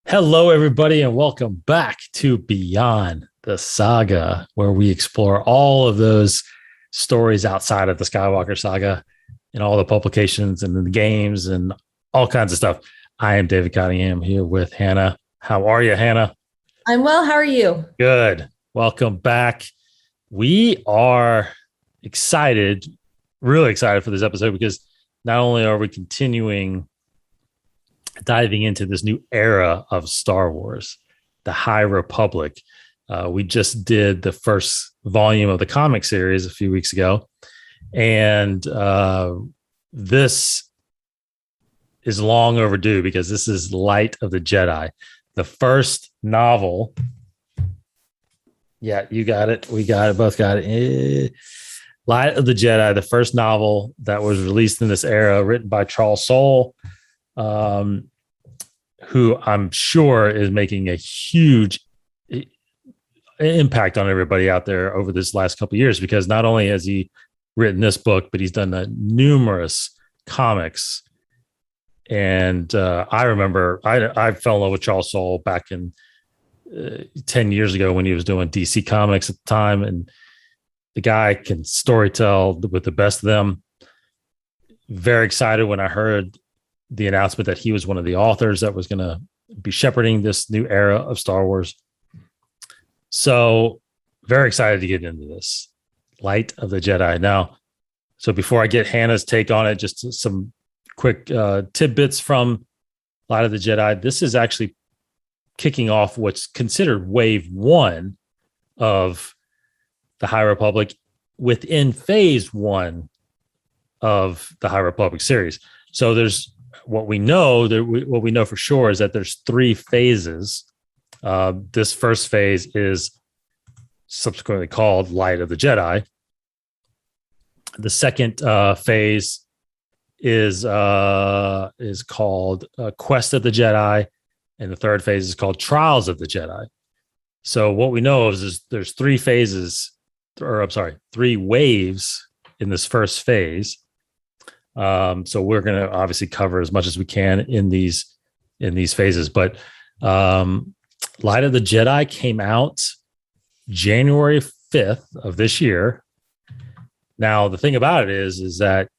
Hello, everybody, and welcome back to Beyond the Saga, where we explore all of those stories outside of the Skywalker saga and all the publications and the games and all kinds of stuff. I am David Cottingham here with Hannah. How are you, Hannah? I'm well. How are you? Good. Welcome back. We are excited, really excited for this episode because not only are we continuing diving into this new era of Star Wars, the High Republic. We just did the first volume of the comic series a few weeks ago. And this is long overdue because this is Light of the Jedi, the first novel. Yeah, you got it. We got it. Both got it. Light of the Jedi, the first novel that was released in this era, written by Charles Soule, who I'm sure is making a huge impact on everybody out there over this last couple of years, because not only has he written this book, but he's done numerous comics. And I remember I fell in love with Charles Soule back in 10 years ago when he was doing DC Comics at the time. And the guy can storytell with the best of them. Very excited when I heard the announcement that he was one of the authors that was going to be shepherding this new era of Star Wars. So very excited to get into this Light of the Jedi. Now, so before I get Hannah's take on it, just some quick tidbits from Light of the Jedi. This is actually kicking off what's considered wave one of the High Republic within phase one of the High Republic series. So there's what we know for sure is that there's three phases. This first phase is subsequently called Light of the Jedi. The second phase is called Quest of the Jedi, and the third phase is called Trials of the Jedi. So what we know is there's three phases, three waves in this first phase. So we're going to obviously cover as much as we can in these phases. But Light of the Jedi came out January 5th of this year. Now, the thing about it is that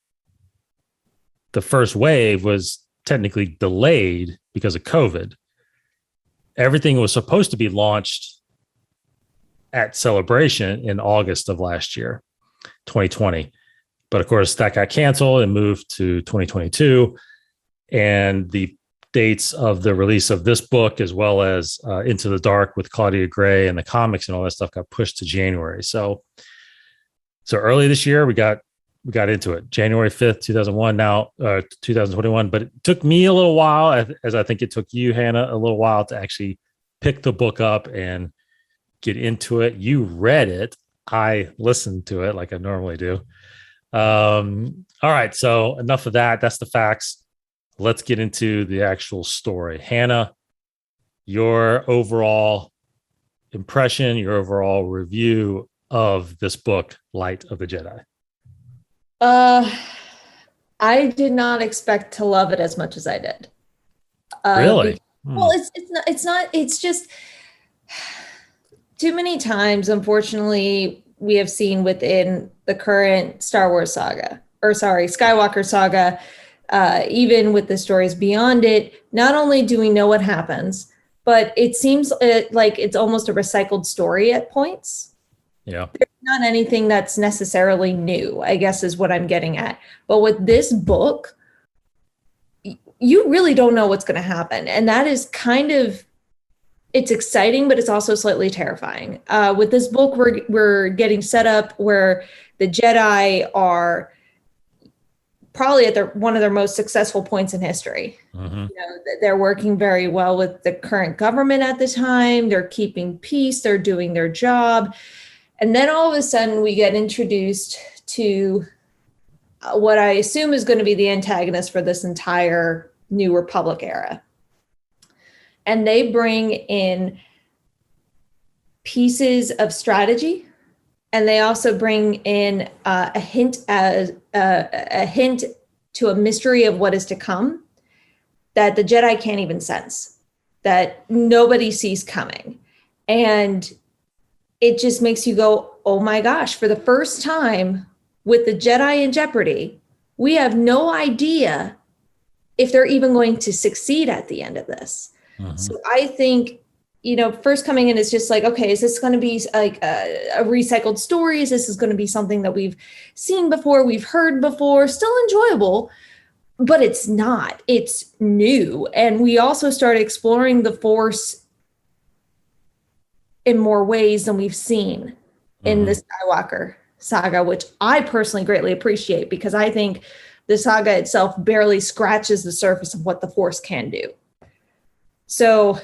the first wave was technically delayed because of COVID. Everything was supposed to be launched at Celebration in August of last year, 2020. But of course, that got canceled and moved to 2022. And the dates of the release of this book, as well as Into the Dark with Claudia Gray and the comics and all that stuff, got pushed to January. So early this year, we got into it, January 5th, 2021. But it took me a little while, as I think it took you, Hannah, a little while to actually pick the book up and get into it. You read it. I listened to it like I normally do. All right. So enough of that. That's the facts. Let's get into the actual story. Hannah, your overall impression, your overall review of this book, Light of the Jedi. I did not expect to love it as much as I did. Really? Well, it's just too many times, unfortunately, we have seen within the current Skywalker saga, even with the stories beyond it, not only do we know what happens, but it seems like it's almost a recycled story at points. Yeah. There's not anything that's necessarily new, I guess is what I'm getting at. But with this book, you really don't know what's going to happen. And that is it's exciting, but it's also slightly terrifying. With this book, we're getting set up where the Jedi are probably at one of their most successful points in history. Mm-hmm. They're working very well with the current government at the time. They're keeping peace. They're doing their job. And then all of a sudden we get introduced to what I assume is going to be the antagonist for this entire New Republic era. And they bring in pieces of strategy, and they also bring in a hint to a mystery of what is to come that the Jedi can't even sense. that nobody sees coming. And it just makes you go, oh my gosh, for the first time with the Jedi in jeopardy, we have no idea if they're even going to succeed at the end of this. So I think, first coming in is just like, okay, is this going to be like a recycled story? Is this going to be something that we've seen before, we've heard before, still enjoyable, but it's not. It's new. And we also started exploring the Force in more ways than we've seen in the Skywalker saga, which I personally greatly appreciate, because I think the saga itself barely scratches the surface of what the Force can do. So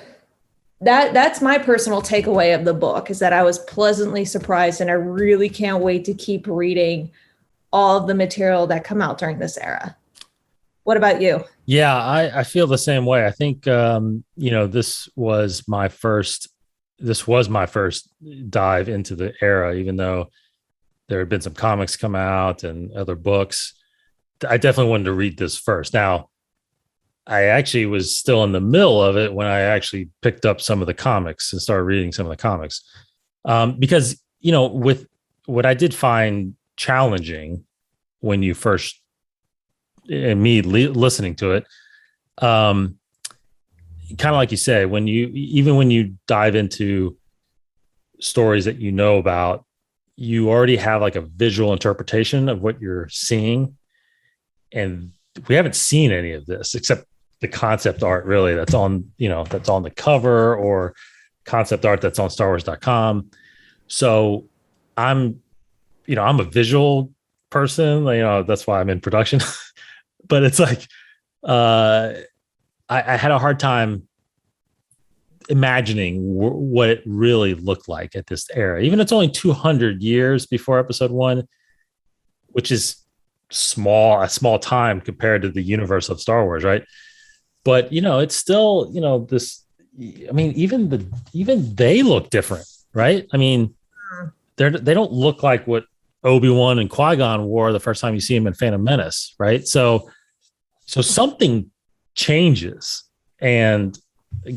that's my personal takeaway of the book, is that I was pleasantly surprised, and I really can't wait to keep reading all of the material that come out during this era. What about you? Yeah, I feel the same way. I think, this was my first dive into the era, even though there had been some comics come out and other books. I definitely wanted to read this first. Now, I actually was still in the middle of it when I actually picked up some of the comics and started reading some of the comics. Because, with what I did find challenging when you first, and me listening to it, kind of like you say, when you dive into stories that about, you already have like a visual interpretation of what you're seeing. And we haven't seen any of this except the concept art, really, that's on the cover, or concept art that's on StarWars.com. So I'm a visual person, that's why I'm in production. But it's like, I had a hard time imagining what it really looked like at this era. Even it's only 200 years before Episode 1, which is a small time compared to the universe of Star Wars, right? But it's still, this. I mean, even they look different, right? I mean, they don't look like what Obi-Wan and Qui-Gon wore the first time you see him in Phantom Menace, right? So something changes, and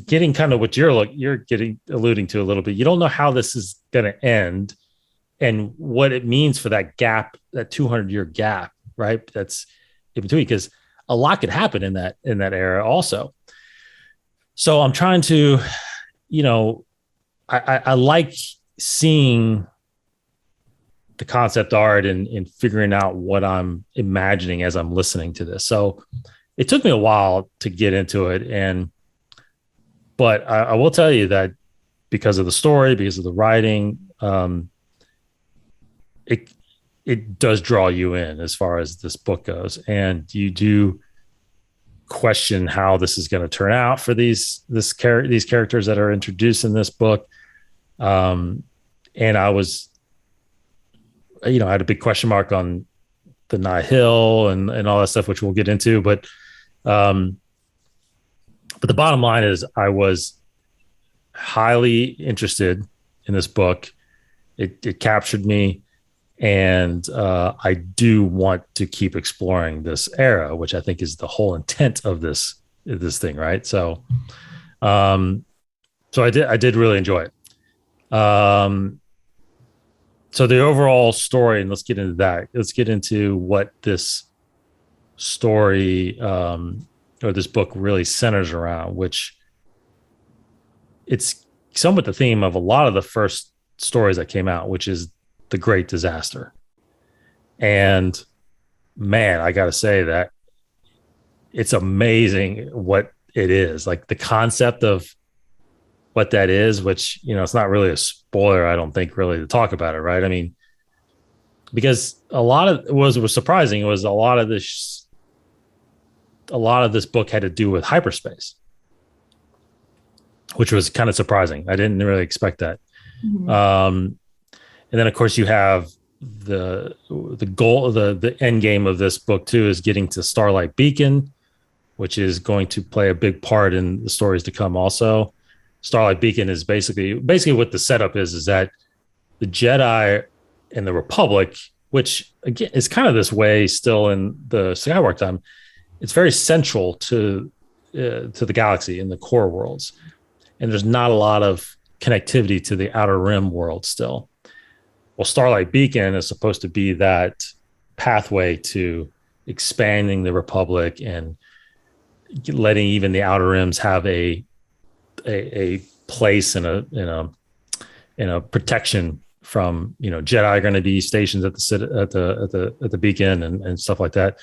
getting kind of what you're alluding to a little bit. You don't know how this is going to end, and what it means for that gap, that 200-year gap, right? That's in between, because a lot could happen in that era also. So I'm trying to, I like seeing the concept art and figuring out what I'm imagining as I'm listening to this. So it took me a while to get into it. But I will tell you that because of the story, because of the writing, it does draw you in as far as this book goes. And you do question how this is going to turn out for these characters that are introduced in this book. And I was, I had a big question mark on the Nihil and all that stuff, which we'll get into. But the bottom line is I was highly interested in this book. It captured me. And I do want to keep exploring this era, which I think is the whole intent of this thing, right? So, so I did really enjoy it. So the overall story, and let's get into that. Let's get into what this story or this book really centers around, which it's somewhat the theme of a lot of the first stories that came out, which is the Great Disaster. And man, I got to say that it's amazing what it is, like the concept of what that is, which, it's not really a spoiler, I don't think, really, to talk about it, right? I mean, because a lot of what was surprising was a lot of this book had to do with hyperspace, which was kind of surprising. I didn't really expect that. Mm-hmm. And then, of course, you have the goal, the end game of this book too, is getting to Starlight Beacon, which is going to play a big part in the stories to come. Also, Starlight Beacon is basically what the setup is that the Jedi and the Republic, which again is kind of this way still in the Skywalker time, it's very central to the galaxy in the core worlds, and there's not a lot of connectivity to the Outer Rim world still. Well, Starlight Beacon is supposed to be that pathway to expanding the Republic and letting even the Outer Rims have a place in a protection from, Jedi are going to be stationed at the beacon and stuff like that.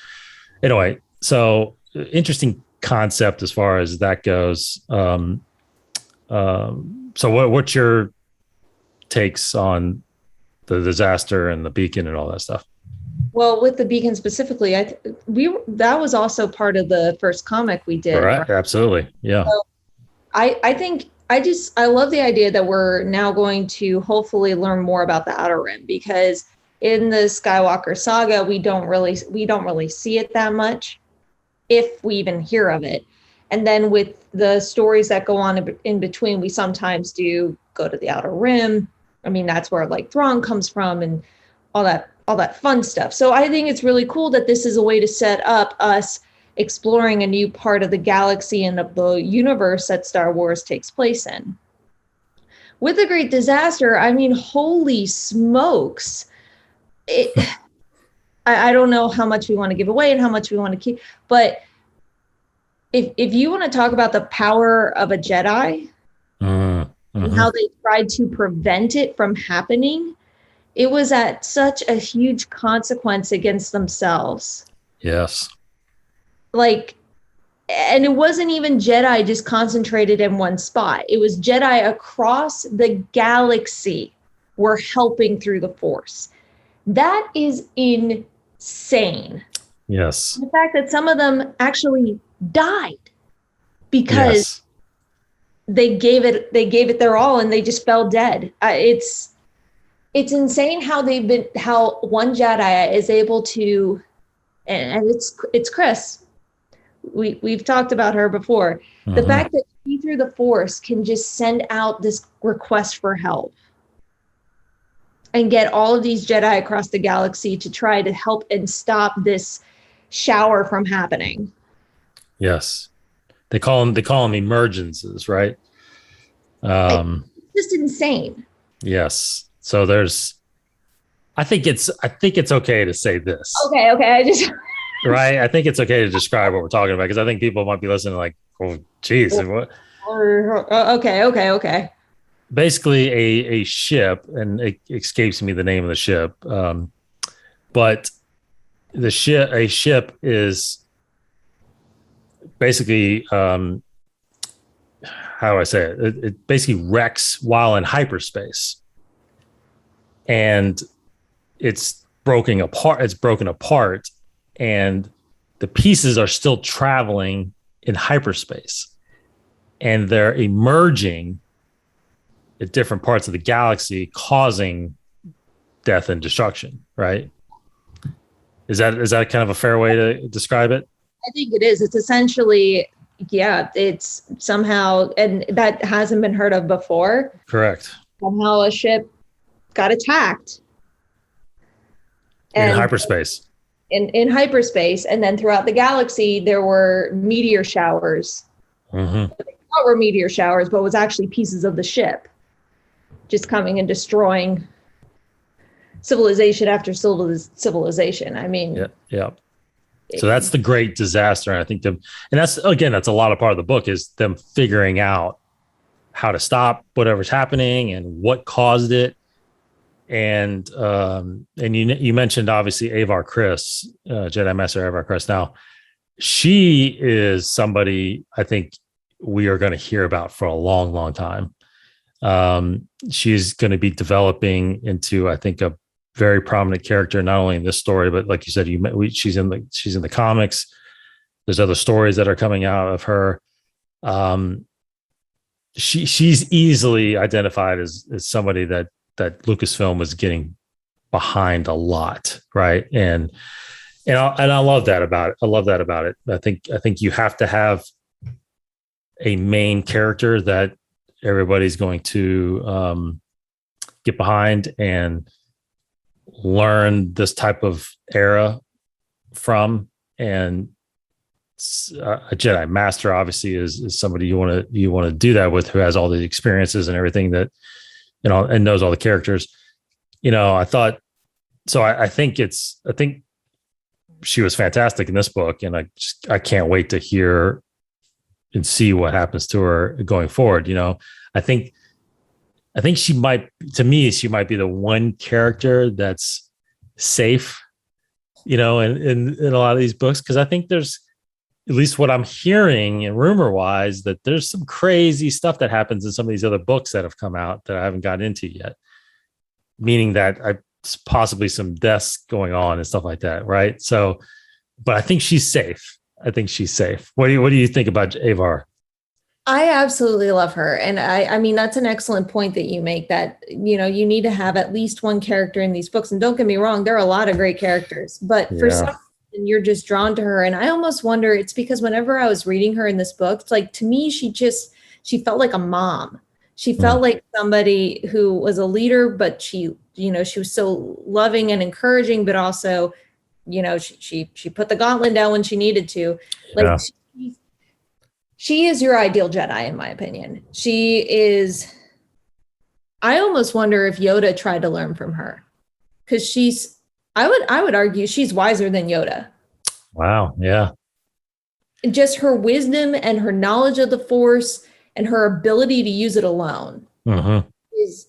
Anyway, so interesting concept as far as that goes. So what's your takes on the disaster and the beacon and all that stuff? Well, with the beacon specifically, that was also part of the first comic we did. Right? Absolutely. Yeah. So I think I love the idea that we're now going to hopefully learn more about the Outer Rim, because in the Skywalker saga, we don't really see it that much, if we even hear of it. And then with the stories that go on in between, we sometimes do go to the Outer Rim. I mean, that's where like Thrawn comes from and all that fun stuff. So I think it's really cool that this is a way to set up us exploring a new part of the galaxy and of the universe that Star Wars takes place in. With the Great Disaster, I mean, holy smokes. I don't know how much we want to give away and how much we want to keep, but if you want to talk about the power of a Jedi and how they tried to prevent it from happening, it was at such a huge consequence against themselves. Yes. And it wasn't even Jedi just concentrated in one spot. It was Jedi across the galaxy were helping through the Force. That is insane. Yes. The fact that some of them actually died because they gave it their all and they just fell dead. It's insane how one Jedi is able to, and it's Chris. We've talked about her before. Mm-hmm. The fact that she through the Force can just send out this request for help and get all of these Jedi across the galaxy to try to help and stop this shower from happening. Yes. They call them emergences, right? It's just insane. Yes. So I think it's okay to say this. Okay. Right. I think it's okay to describe what we're talking about, because I think people might be listening like, oh, geez. What? Okay. Basically a ship, and it escapes me the name of the ship. But a ship is basically, how do I say it? It basically wrecks while in hyperspace, and it's broken apart, and the pieces are still traveling in hyperspace, and they're emerging at different parts of the galaxy, causing death and destruction. Right? Is that kind of a fair way to describe it? I think it is. It's essentially, it's somehow, and that hasn't been heard of before. Correct. Somehow a ship got attacked. In hyperspace. In hyperspace. And then throughout the galaxy, there were meteor showers. Mm-hmm. They thought were meteor showers, but was actually pieces of the ship just coming and destroying civilization after civilization. I mean, yeah. So that's the Great Disaster. And I think that's a lot of part of the book, is them figuring out how to stop whatever's happening and what caused it. And you mentioned obviously Avar Kriss, Jedi Master Avar Kriss. Now, she is somebody I think we are going to hear about for a long, long time. She's going to be developing into, I think, a very prominent character, not only in this story, but like you said, she's in the comics. There's other stories that are coming out of her. She's easily identified as somebody that Lucasfilm was getting behind a lot, right? And I love that about it. I think you have to have a main character that everybody's going to get behind and learn this type of era from, and a Jedi master obviously is somebody you want to do that with, who has all the experiences and everything that, and knows all the characters. I thought, so I think she was fantastic in this book, and I can't wait to hear and see what happens to her going forward. I think she might be the one character that's safe, in a lot of these books. Cause I think there's, at least what I'm hearing and rumor wise, that there's some crazy stuff that happens in some of these other books that have come out that I haven't gotten into yet. Meaning that possibly some deaths going on and stuff like that. Right. So, but I think she's safe. What do you think about Avar? I absolutely love her. And I mean, that's an excellent point that you make, that, you need to have at least one character in these books. And don't get me wrong, there are a lot of great characters, but for some reason you're just drawn to her. And I almost wonder, it's because whenever I was reading her in this book, it's like, to me, she felt like a mom. She felt like somebody who was a leader, but she was so loving and encouraging, but also, she put the gauntlet down when she needed to. Like, she is your ideal Jedi, in my opinion. She is. I almost wonder if Yoda tried to learn from her, because I would argue she's wiser than Yoda. Wow. Yeah. Just her wisdom and her knowledge of the Force and her ability to use it alone is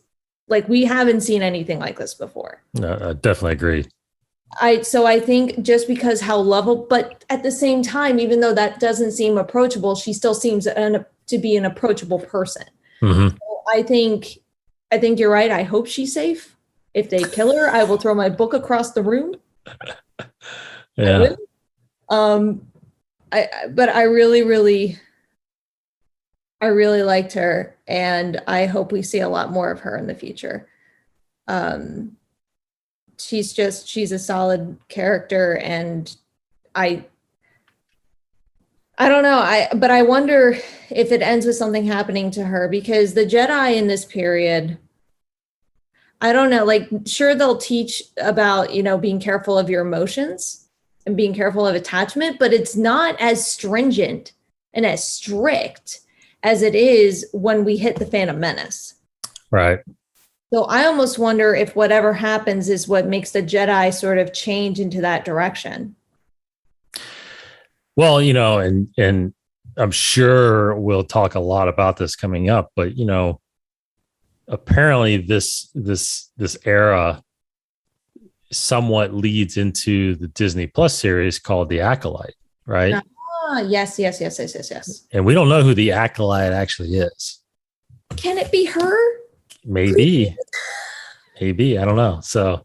like, we haven't seen anything like this before. No, I definitely agree. So I think just because how lovable, but at the same time, even though that doesn't seem approachable, she still seems to be an approachable person. So I think you're right. I hope she's safe. If they kill her, I will throw my book across the room. Yeah. But I really liked her, and I hope we see a lot more of her in the future. She's a solid character, and I don't know. But I wonder if it ends with something happening to her, because the Jedi in this period, I don't know, like, sure, they'll teach about, being careful of your emotions and being careful of attachment, but it's not as stringent and as strict as it is when we hit the Phantom Menace. Right. So I almost wonder if whatever happens is what makes the Jedi sort of change into that direction. Well, and I'm sure we'll talk a lot about this coming up, but apparently this era somewhat leads into the Disney Plus series called The Acolyte, right? Yes. And we don't know who the Acolyte actually is. Can it be her? Maybe. I don't know. So,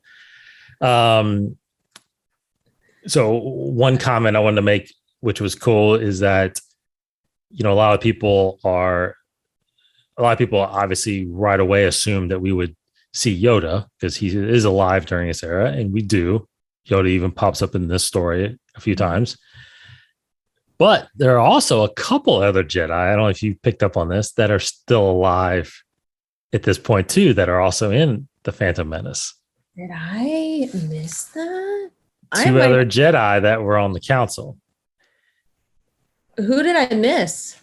so one comment I wanted to make, which was cool, is that, a lot of people obviously right away assumed that we would see Yoda, because he is alive during this era, and we do. Yoda even pops up in this story a few times. But there are also a couple other Jedi, I don't know if you picked up on this, that are still alive at this point too, that are also in the Phantom Menace. Did I miss that? Two other Jedi that were on the council. Who did I miss?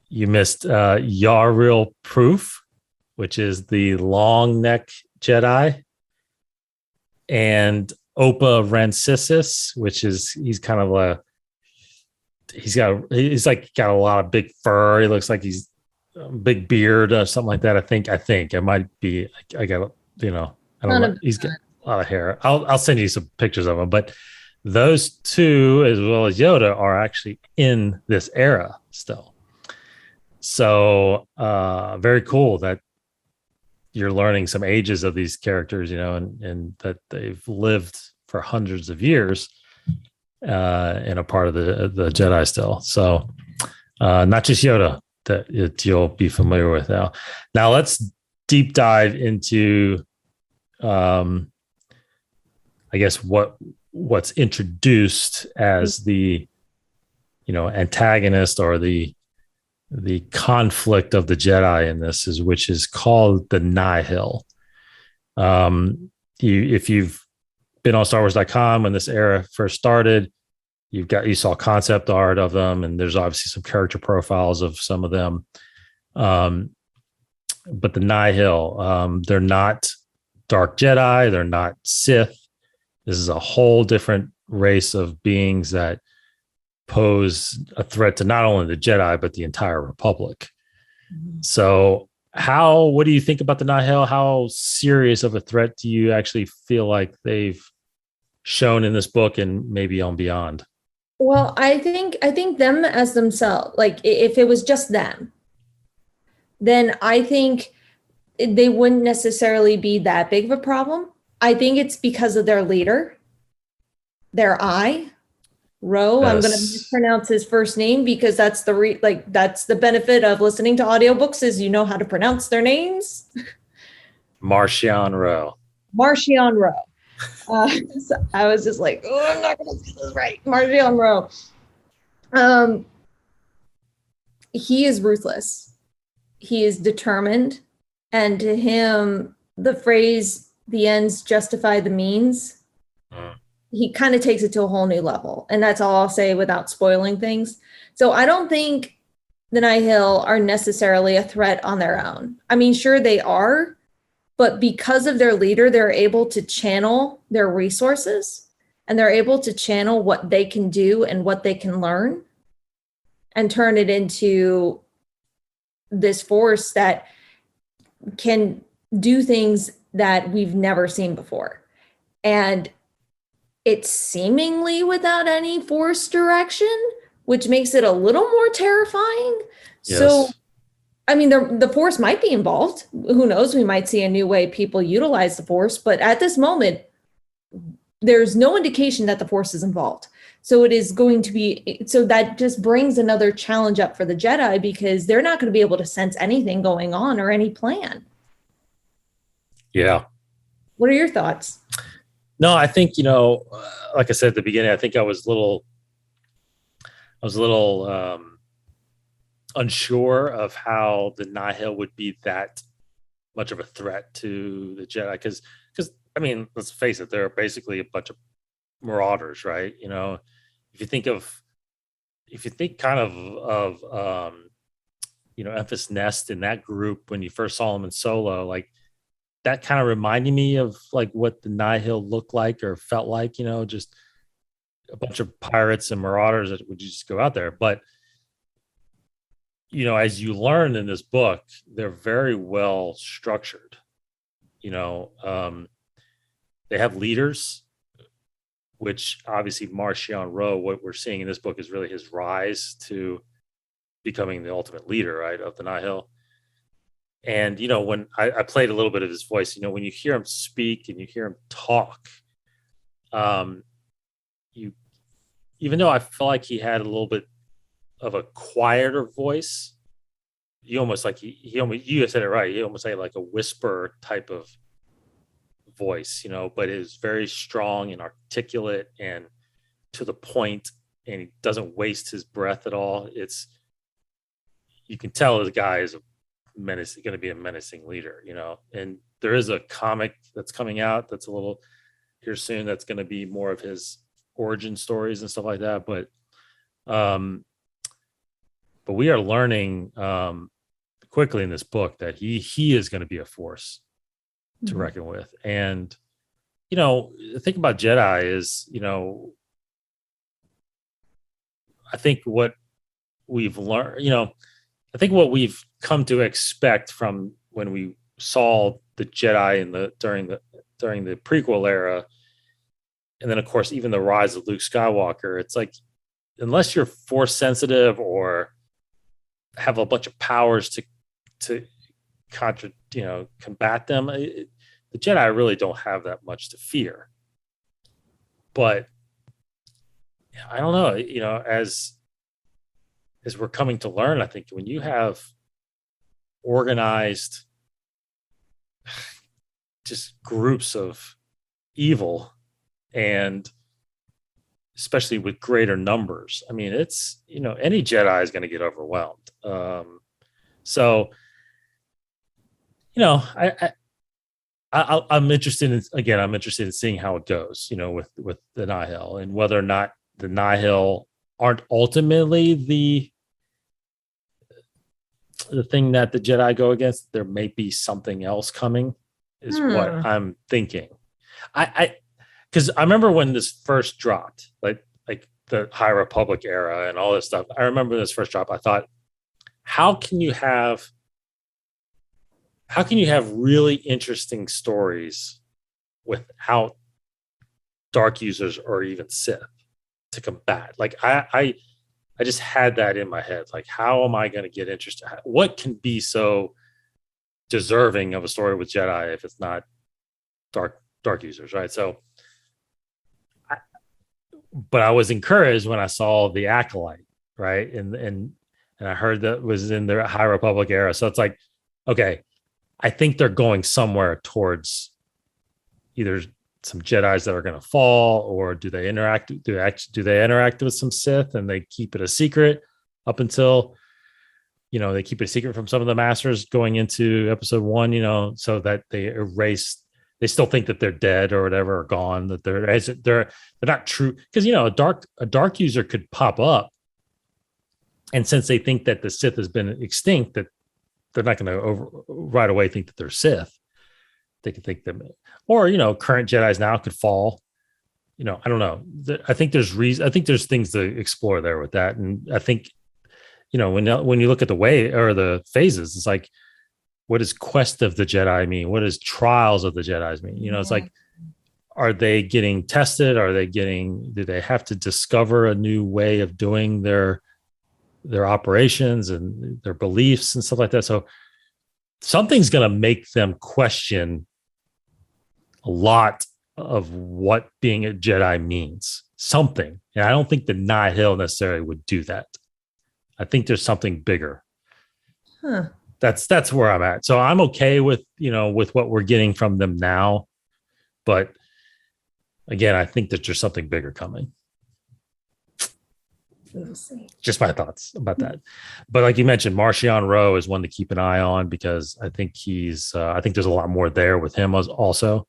You missed Yarael Proof, which is the long neck Jedi, and Opa Rancisis, which is, he's kind of he's got a lot of big fur. He looks like he's a big beard or something like that. I think it might be. I got I don't know. He's got a lot of hair. I'll send you some pictures of him. But those two, as well as Yoda, are actually in this era still. So very cool that you're learning some ages of these characters, and that they've lived for hundreds of years in a part of the Jedi still. So not just Yoda that you'll be familiar with now. Now let's deep dive into, I guess what's introduced as the, antagonist or the conflict of the Jedi in this, which is called the Nihil. If you've been on StarWars.com when this era first started, You saw concept art of them, and there's obviously some character profiles of some of them. But the Nihil, they're not Dark Jedi, they're not Sith. This is a whole different race of beings that pose a threat to not only the Jedi but the entire Republic. Mm-hmm. So, what do you think about the Nihil? How serious of a threat do you actually feel like they've shown in this book and maybe on beyond? Well, I think them as themselves, like if it was just them, then I think they wouldn't necessarily be that big of a problem. I think it's because of their leader, their eye, Ro. Yes. I'm going to mispronounce his first name because that's that's the benefit of listening to audiobooks is you know how to pronounce their names. Marchion Ro. Marchion Ro. So I was just like, oh, I'm not going to say this right. Marchion Ro. He is ruthless. He is determined. And to him, the phrase, the ends justify the means, he kind of takes it to a whole new level. And that's all I'll say without spoiling things. So I don't think the Nihil are necessarily a threat on their own. I mean, sure they are, but because of their leader, they're able to channel their resources and they're able to channel what they can do and what they can learn and turn it into this force that can do things that we've never seen before. And it's seemingly without any force direction, which makes it a little more terrifying. Yes. So, I mean, the force might be involved. Who knows? We might see a new way people utilize the force. But at this moment, there's no indication that the force is involved. So it is going to be, so that just brings another challenge up for the Jedi because they're not going to be able to sense anything going on or any plan. Yeah. What are your thoughts? No, I think, like I said at the beginning, I think I was a little unsure of how the Nihil would be that much of a threat to the Jedi. Because I mean, let's face it, they're basically a bunch of marauders, right? If you think kind of Enfys Nest in that group when you first saw them in Solo, like that kind of reminded me of like what the Nihil looked like or felt like, just a bunch of pirates and marauders that would just go out there. But as you learn in this book, they're very well structured. They have leaders, which obviously Marchion Ro, what we're seeing in this book is really his rise to becoming the ultimate leader, right, of the Nihil. And, when I played a little bit of his voice, when you hear him speak and you hear him talk, even though I felt like he had a little bit of a quieter voice, you almost like you said it right. He almost had like a whisper type of voice, but it is very strong and articulate and to the point, and he doesn't waste his breath at all. You can tell the guy is going to be a menacing leader, and there is a comic that's coming out that's a little here soon that's going to be more of his origin stories and stuff like that. But we are learning quickly in this book that he is going to be a force to reckon with. And, the thing about Jedi is, I think what we've learned, I think what we've come to expect from when we saw the Jedi during the prequel era, and then of course even the rise of Luke Skywalker, it's like unless you're force sensitive or have a bunch of powers to combat them, the Jedi really don't have that much to fear. But I don't know, as we're coming to learn, I think when you have organized just groups of evil, and especially with greater numbers, I mean, it's, any Jedi is going to get overwhelmed. So, I'm interested in seeing how it goes, with the Nihil and whether or not the Nihil aren't ultimately the thing that the Jedi go against. There may be something else coming, is what I'm thinking. Because I remember when this first dropped, like the High Republic era and all this stuff. I remember this first drop. I thought, how can you have really interesting stories without dark users or even Sith to combat? Like I just had that in my head. Like, how am I going to get interested? What can be so deserving of a story with Jedi if it's not dark users, right? So, but I was encouraged when I saw the Acolyte, right, and I heard that was in the High Republic era. So it's like, okay, I think they're going somewhere towards either some Jedis that are going to fall, or do they interact with some Sith and they keep it a secret up until, they keep it a secret from some of the masters going into episode 1, so that they still think that they're dead or whatever, or gone, that they're not true. Because, a dark user could pop up, and since they think that the Sith has been extinct, that they're not going to right away think that they're Sith. They could think them, or current Jedis now could fall. I don't know. I think there's things to explore there with that, and I think when you look at the way or the phases, it's like, what does Quest of the Jedi mean? What does Trials of the Jedi mean? It's like, are they getting tested? Do they have to discover a new way of doing their operations and their beliefs and stuff like that? So something's going to make them question a lot of what being a Jedi means. Something. And I don't think the Nihil necessarily would do that. I think there's something bigger. That's where I'm at. So I'm okay with what we're getting from them now. But again, I think that there's something bigger coming. We'll see. Just my thoughts about that. But like you mentioned, Marchion Ro is one to keep an eye on, because I think I think there's a lot more there with him also.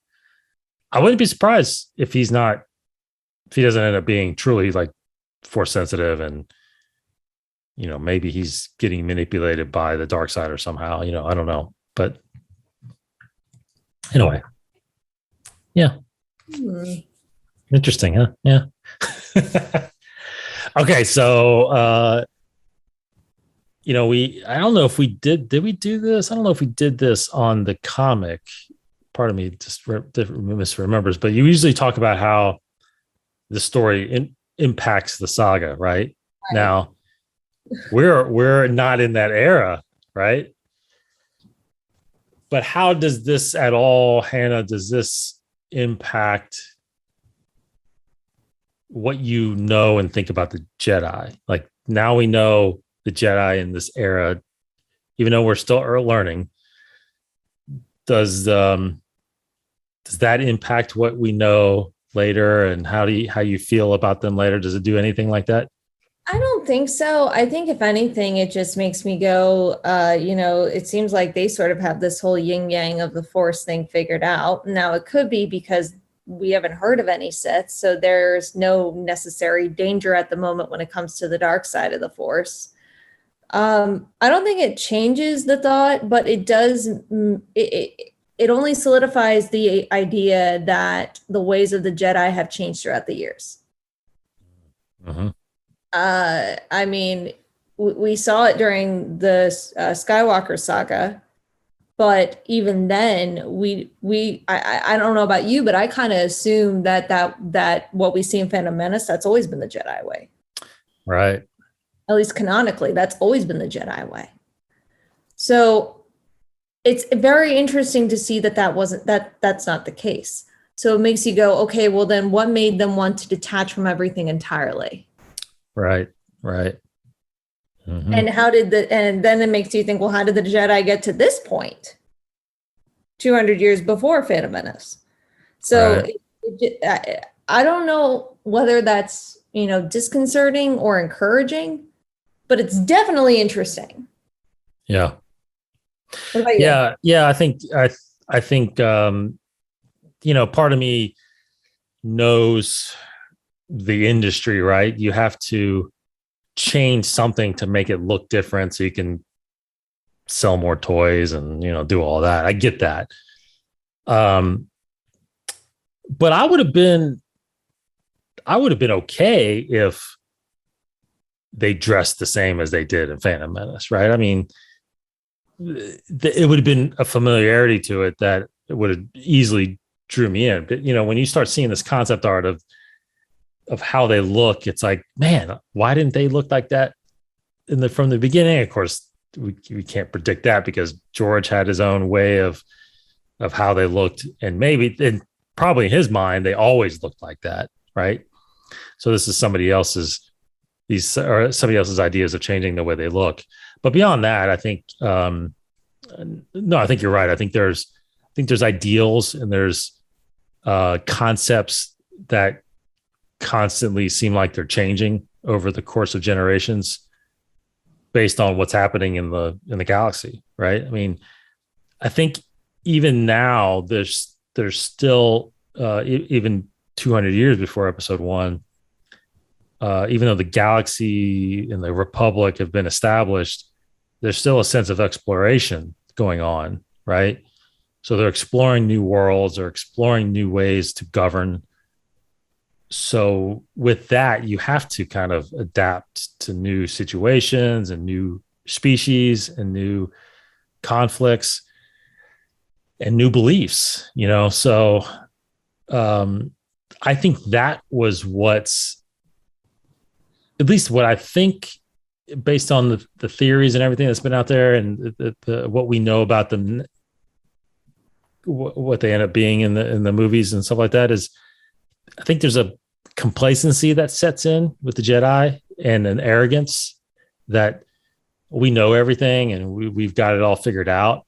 I wouldn't be surprised if he doesn't end up being truly like force sensitive, and maybe he's getting manipulated by the dark side or somehow, I don't know. But anyway, yeah. Interesting, huh? Yeah. Okay, so I don't know if we did we do this? I don't know if we did this on the comic. Part of me just misremembers, but you usually talk about how the story impacts the saga, right? Now, we're not in that era, right? But how does this at all, Hannah, does this impact what you know and think about the Jedi? Like, now we know the Jedi in this era, even though we're still learning. Does that impact what we know later, and how you feel about them later? Does it do anything like that? I don't think so. I think if anything, it just makes me go, it seems like they sort of have this whole yin yang of the Force thing figured out. Now, it could be because we haven't heard of any Sith, so there's no necessary danger at the moment when it comes to the dark side of the Force. I don't think it changes the thought, but it does. It only solidifies the idea that the ways of the Jedi have changed throughout the years. Mm-hmm. I mean, we saw it during the Skywalker saga, but even then, I don't know about you, but I kind of assume that what we see in Phantom Menace, that's always been the Jedi way. Right. At least canonically, that's always been the Jedi way. So it's very interesting to see that's not the case. So it makes you go, okay, well then what made them want to detach from everything entirely? Right. Mm-hmm. And then it makes you think, well, how did the Jedi get to this point 200 years before Phantom Menace? So right. I don't know whether that's, disconcerting or encouraging, but it's definitely interesting. Yeah. What about you? Yeah. I think, part of me knows the industry, right? You have to change something to make it look different so you can sell more toys and, do all that. I get that. But I would have been okay if they dressed the same as they did in Phantom Menace, right? I mean, it would have been a familiarity to it that it would have easily drew me in. But when you start seeing this concept art of how they look, it's like, man, why didn't they look like that from the beginning? Of course, we can't predict that because George had his own way of how they looked, and probably in his mind they always looked like that, right? So this is somebody else's ideas of changing the way they look. But beyond that, I think no, I think you're right. I think there's ideals and there's concepts that constantly seem like they're changing over the course of generations based on what's happening in the galaxy, right? I mean, I think even now there's still even 200 years before episode 1, even though the galaxy and the Republic have been established, there's still a sense of exploration going on, right? So they're exploring new worlds, or exploring new ways to govern. So with that, you have to kind of adapt to new situations and new species and new conflicts and new beliefs, So I think that was at least what I think, based on the theories and everything that's been out there, and what we know about them, what they end up being in the movies and stuff like that, is I think there's a complacency that sets in with the Jedi, and an arrogance that we know everything and we've got it all figured out.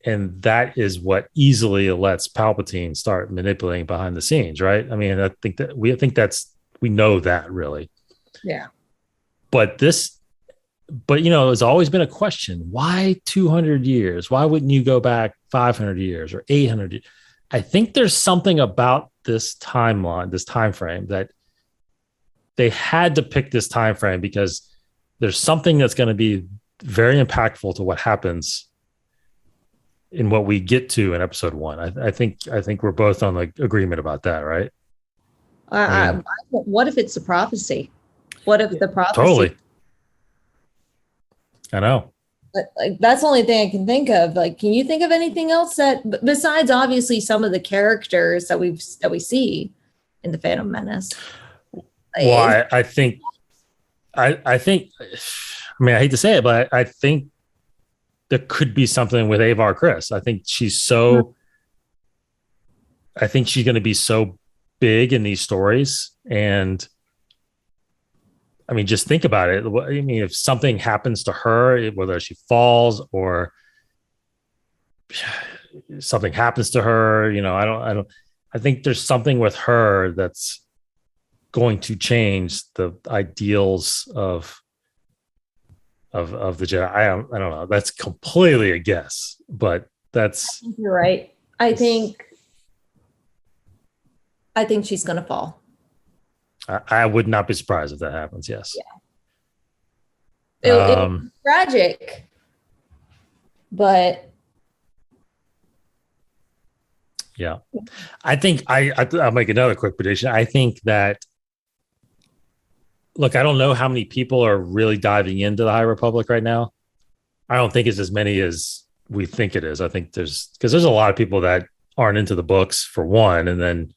And that is what easily lets Palpatine start manipulating behind the scenes, right? I mean, I think we know that, really. Yeah. But it's always been a question. Why 200 years? Why wouldn't you go back 500 years or 800 years? I think there's something about this timeline, this time frame, that they had to pick this time frame because there's something that's going to be very impactful to what happens in what we get to in episode 1. I think we're both on the agreement about that, right? What if it's a prophecy? What if the prophecy? Totally. I know. But that's the only thing I can think of. Can you think of anything else that, besides obviously some of the characters that we see in the Phantom Menace? Well, I think, I mean, I hate to say it, but I think there could be something with Avar Kriss. I think she's going to be so big in these stories. And I mean, just think about it. I mean, if something happens to her, whether she falls or something happens to her, I think there's something with her that's going to change the ideals of the Jedi. I don't know. That's completely a guess, but you're right. I think she's going to fall. I would not be surprised if that happens. Yes. Yeah. It's tragic, but yeah, I think I'll make another quick prediction. I think that, look, I don't know how many people are really diving into the High Republic right now. I don't think it's as many as we think it is. I think there's a lot of people that aren't into the books, for one, and then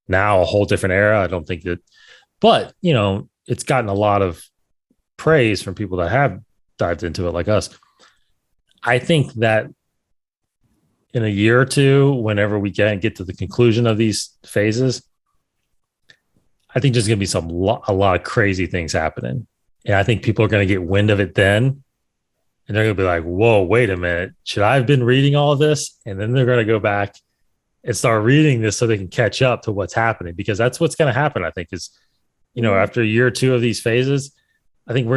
now a whole different era. I don't think that, but it's gotten a lot of praise from people that have dived into it, like us. I think that in a year or two, whenever we get to the conclusion of these phases, I think there's going to be a lot of crazy things happening. And I think people are going to get wind of it then. And they're going to be like, whoa, wait a minute. Should I have been reading all of this? And then they're going to go back and start reading this so they can catch up to what's happening, because that's what's going to happen. I think is, after a year or two of these phases, I think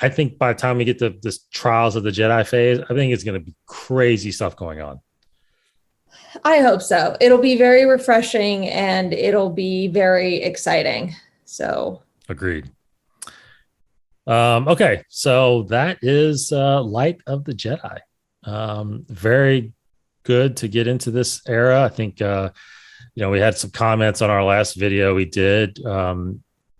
I think by the time we get to this Trials of the Jedi phase, I think it's going to be crazy stuff going on. I hope so. It'll be very refreshing and it'll be very exciting. So Agreed. Okay, so that is Light of the Jedi. Very good to get into this era. I think we had some comments on our last video we did.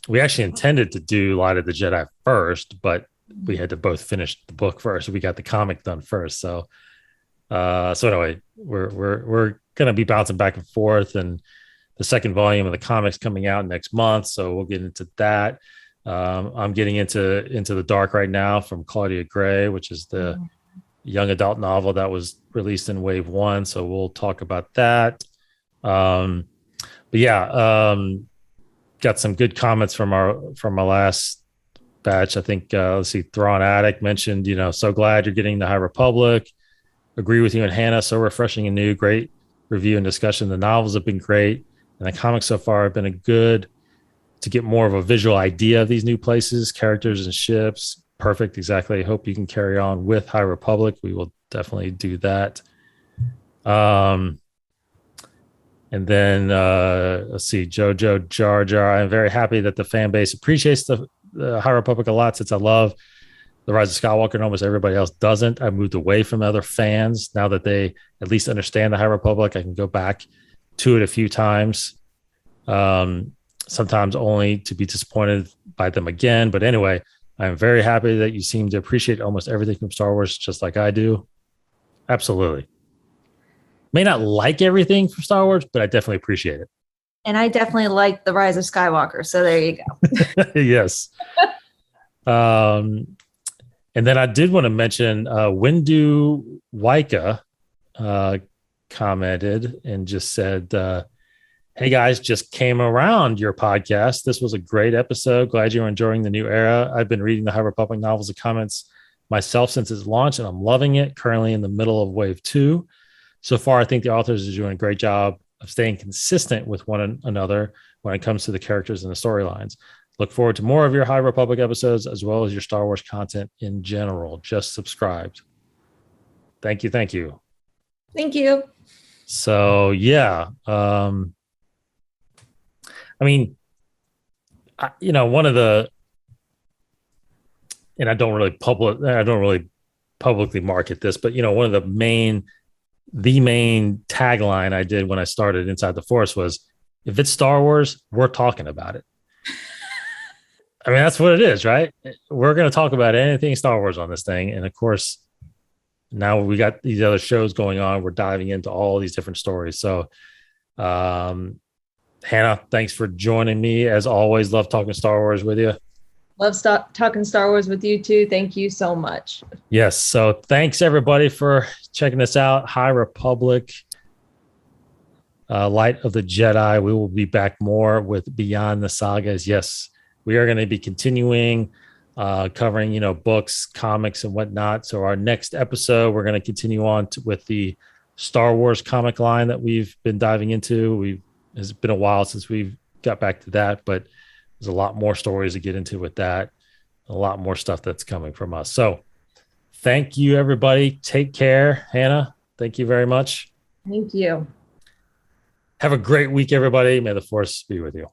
We actually intended to do Light of the Jedi first, but we had to both finish the book first. We got the comic done first. So anyway, we're gonna be bouncing back and forth, and the second volume of the comics coming out next month. So we'll get into that. I'm getting into the dark right now from Claudia Gray, which is the young adult novel that was released in wave 1. So we'll talk about that. But yeah, got some good comments from our last batch. I think let's see, Thrawn Attic mentioned, so glad you're getting the High Republic. Agree with you and Hannah. So refreshing and new. Great review and discussion. The novels have been great, and the comics so far have been a good to get more of a visual idea of these new places, characters, and ships. Perfect. Exactly. I hope you can carry on with High Republic. We will definitely do that. And then let's see, Jojo Jar Jar. I'm very happy that the fan base appreciates the High Republic a lot, since I love The Rise of Skywalker and almost everybody else doesn't. I moved away from other fans. Now that they at least understand the High Republic, I can go back to it a few times. Sometimes only to be disappointed by them again. But anyway, I'm very happy that you seem to appreciate almost everything from Star Wars, just like I do. Absolutely. May not like everything from Star Wars, but I definitely appreciate it. And I definitely like The Rise of Skywalker. So there you go. Yes. And then I did want to mention Windu Waika commented and just said, hey guys, just came around your podcast. This was a great episode. Glad you're enjoying the new era. I've been reading the High Republic novels and comments myself since its launch, and I'm loving it. Currently in the middle of wave 2. So far, I think the authors are doing a great job of staying consistent with one another when it comes to the characters and the storylines. Look forward to more of your High Republic episodes, as well as your Star Wars content in general. Just subscribed. Thank you. Thank you. Thank you. So yeah. I mean, one of the, and I don't really publicly market this, but one of the main tagline I did when I started Inside the Force was, if it's Star Wars, we're talking about it. I mean, that's what it is, right? We're going to talk about anything Star Wars on this thing. And of course, now we got these other shows going on. We're diving into all these different stories. So, Hannah, thanks for joining me. As always, love talking Star Wars with you. Love talking Star Wars with you too. Thank you so much. Yes. So thanks everybody for checking us out. High Republic, Light of the Jedi. We will be back more with Beyond the Sagas. Yes, we are going to be continuing covering, books, comics, and whatnot. So our next episode, we're going to continue on with the Star Wars comic line that we've been diving into. It's been a while since we've got back to that, but there's a lot more stories to get into with that. A lot more stuff that's coming from us. So thank you, everybody. Take care. Hannah, thank you very much. Thank you. Have a great week, everybody. May the Force be with you.